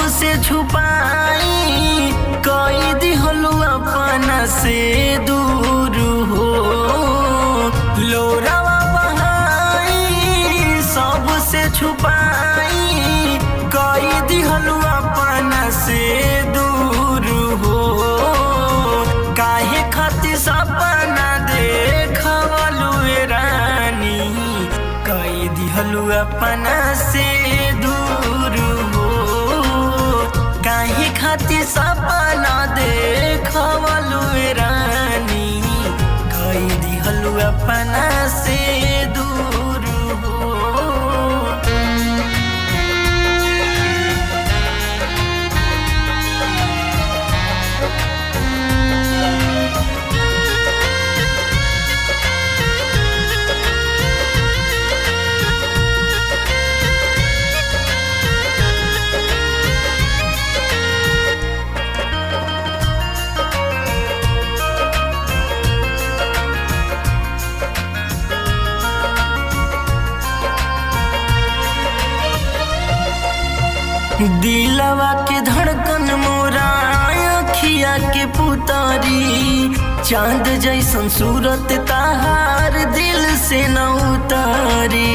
सबसे छुपाई कई दिहलु अपना से दूर हो। लोरावा बहाई सबसे छुपाई कई दिहलु अपना से दूर हो। काहे खातिर सपना देखवलु रानी कई दिहलु अपना से दूर हो। काहे खातिर सपना देखवलु रानी कई दिहलु अपना से दूर हो। दिलवा के धड़कन मोरा अखिया के पुतारी चांद जैसन सूरत ताहार दिल से न उतारी।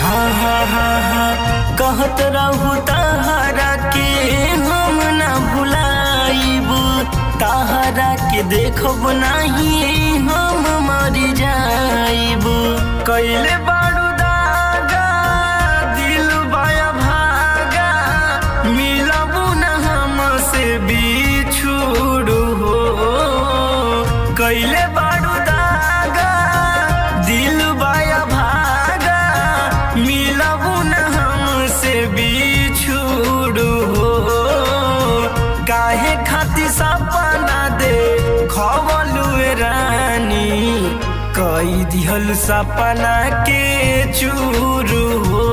हाँ हाँ हाँ हाँ कहत रहू ताहरा के हम ना भुलाइब। ताहरा के देखब नहीं हम मर जाइब। कैले बारू कैले बारू दागा दिल बाया भागा मिलबू न हमसे बिछुड़ हो। काहे खातिर सपना देखवलु रानी कई दिहल सपना के चूर हो।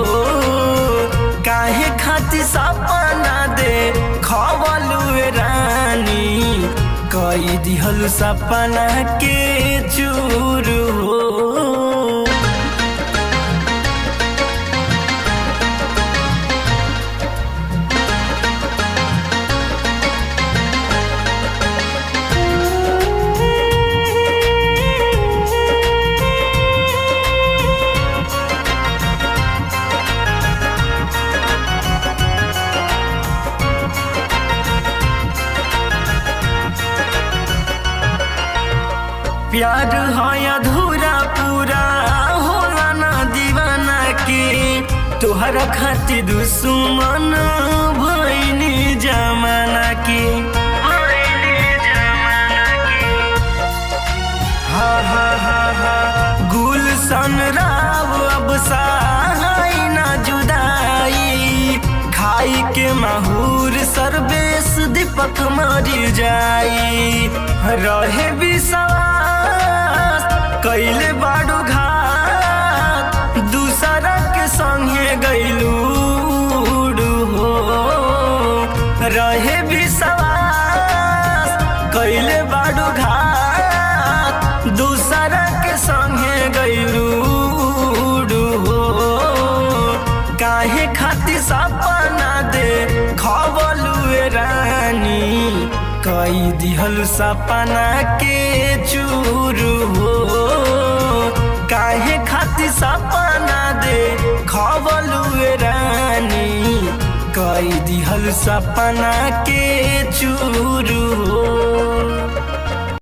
काहे खातिर सपना देखवलु रानी कई दिहल सपना के चूर हो। प्यार है अधूरा पूरा होला ना दीवाना के। तोहरा खातिर दुश्मन भइनी जमाना के। हाँ हाँ हाँ हाँ गुलशन राव अब सहाय ना जुदाई। खाई के माहूर सर्वेश दीपक मर जाई। रहे विश्वास कैले बाडू घाट दूसरा के संगे गैलू हो। रहे विश्वास कैले बाडू घाट दूसरा के संगे गैलू हो। काहे खातिर सपना देखवलु रानी कई दिहल सपना के चूर हो। काहे खातिर सपना देखवलु रानी कई दिहल सपना के चूर हो।